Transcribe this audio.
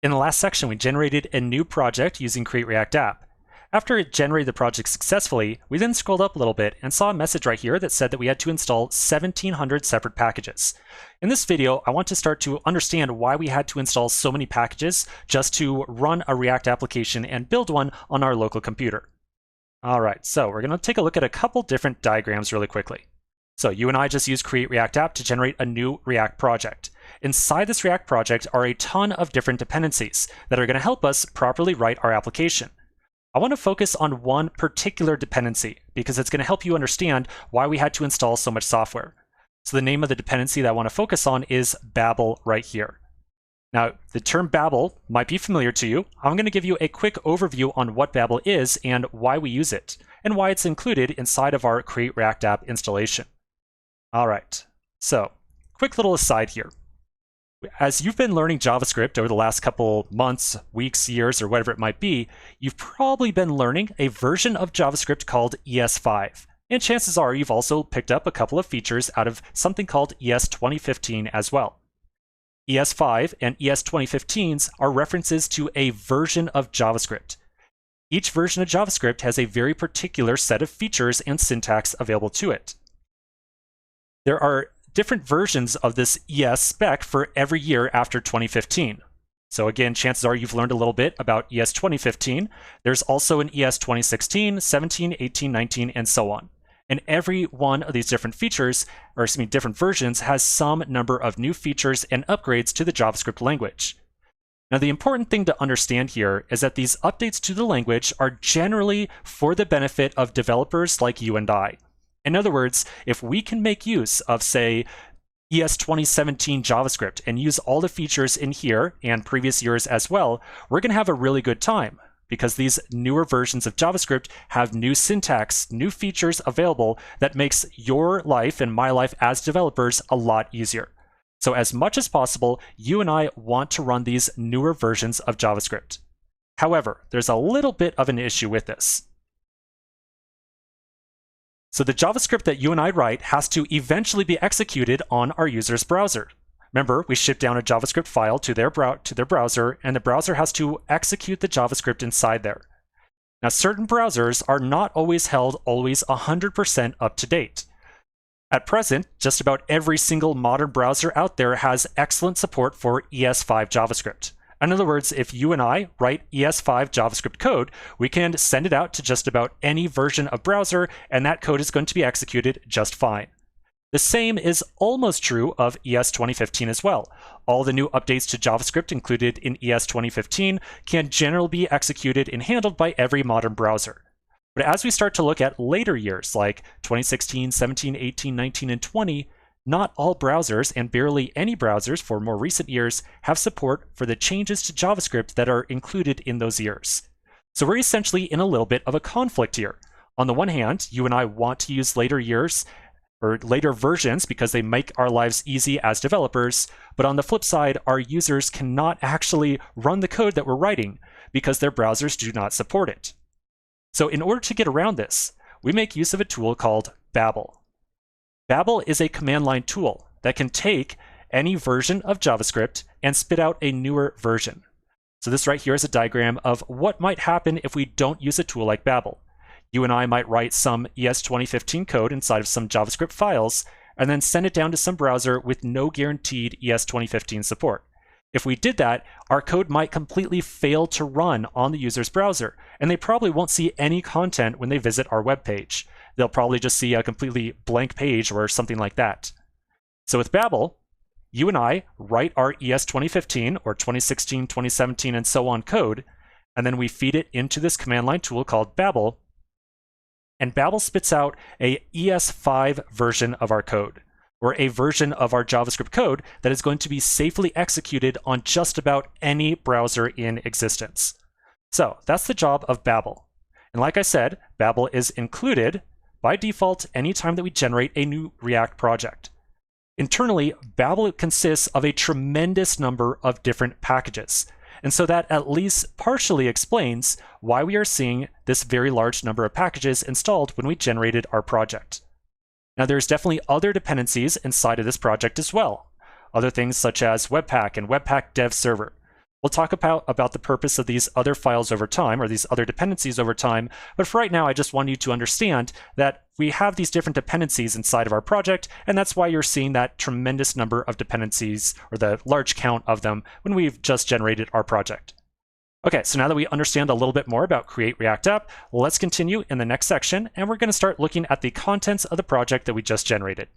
In the last section, we generated a new project using Create React App. After it generated the project successfully, we then scrolled up a little bit and saw a message right here that said that we had to install 1,700 separate packages. In this video, I want to start to understand why we had to install so many packages just to run a React application and build one on our local computer. All right, so we're going to take a look at a couple different diagrams really quickly. So you and I just used Create React App to generate a new React project. Inside this React project are a ton of different dependencies that are going to help us properly write our application. I want to focus on one particular dependency because it's going to help you understand why we had to install so much software. So the name of the dependency that I want to focus on is Bable right here. Now, the term Bable might be familiar to you. I'm going to give you a quick overview on what Bable is and why we use it, and why it's included inside of our Create React App installation. All right, so quick little aside here. As you've been learning JavaScript over the last couple months, weeks, years, or whatever it might be, you've probably been learning a version of JavaScript called ES5. And chances are you've also picked up a couple of features out of something called ES 2015 as well. ES5 and ES 2015s are references to a version of JavaScript. Each version of JavaScript has a very particular set of features and syntax available to it. There are different versions of this ES spec for every year after 2015. So again, chances are you've learned a little bit about ES 2015. There's also an ES 2016, 17, 18, 19, and so on. And every one of these different features, or excuse me, different versions, has some number of new features and upgrades to the JavaScript language. Now, the important thing to understand here is that these updates to the language are generally for the benefit of developers like you and I. In other words, if we can make use of, say, ES 2017 JavaScript and use all the features in here and previous years as well, we're going to have a really good time because these newer versions of JavaScript have new syntax, new features available that makes your life and my life as developers a lot easier. So as much as possible, you and I want to run these newer versions of JavaScript. However, there's a little bit of an issue with this. So the JavaScript that you and I write has to eventually be executed on our user's browser. Remember, we ship down a JavaScript file to their browser, and the browser has to execute the JavaScript inside there. Now, certain browsers are not always held 100% up to date. At present, just about every single modern browser out there has excellent support for ES5 JavaScript. In other words, if you and I write ES5 JavaScript code, we can send it out to just about any version of browser, and that code is going to be executed just fine. The same is almost true of ES 2015 as well. All the new updates to JavaScript included in ES 2015 can generally be executed and handled by every modern browser. But as we start to look at later years, like 2016, 17, 18, 19, and 20, not all browsers, and barely any browsers for more recent years, have support for the changes to JavaScript that are included in those years. So we're essentially in a little bit of a conflict here. On the one hand, you and I want to use later years or later versions because they make our lives easy as developers, but on the flip side, our users cannot actually run the code that we're writing because their browsers do not support it. So in order to get around this, we make use of a tool called Bable. Bable is a command line tool that can take any version of JavaScript and spit out a newer version. So this right here is a diagram of what might happen if we don't use a tool like Bable. You and I might write some ES 2015 code inside of some JavaScript files and then send it down to some browser with no guaranteed ES 2015 support. If we did that, our code might completely fail to run on the user's browser, and they probably won't see any content when they visit our web page. They'll probably just see a completely blank page or something like that. So with Bable, you and I write our ES 2015 or 2016, 2017, and so on code, and then we feed it into this command line tool called Bable, and Bable spits out a ES5 version of our code, or a version of our JavaScript code that is going to be safely executed on just about any browser in existence. So that's the job of Bable. And like I said, Bable is included by default anytime that we generate a new React project. Internally, Bable consists of a tremendous number of different packages. And so that at least partially explains why we are seeing this very large number of packages installed when we generated our project. Now, there's definitely other dependencies inside of this project as well. Other things such as Webpack and Webpack Dev Server. We'll talk about the purpose of these other files over time, or these other dependencies over time. But for right now, I just want you to understand that we have these different dependencies inside of our project, and that's why you're seeing that tremendous number of dependencies, or the large count of them, when we've just generated our project. Okay, so now that we understand a little bit more about Create React App, let's continue in the next section, and we're going to start looking at the contents of the project that we just generated.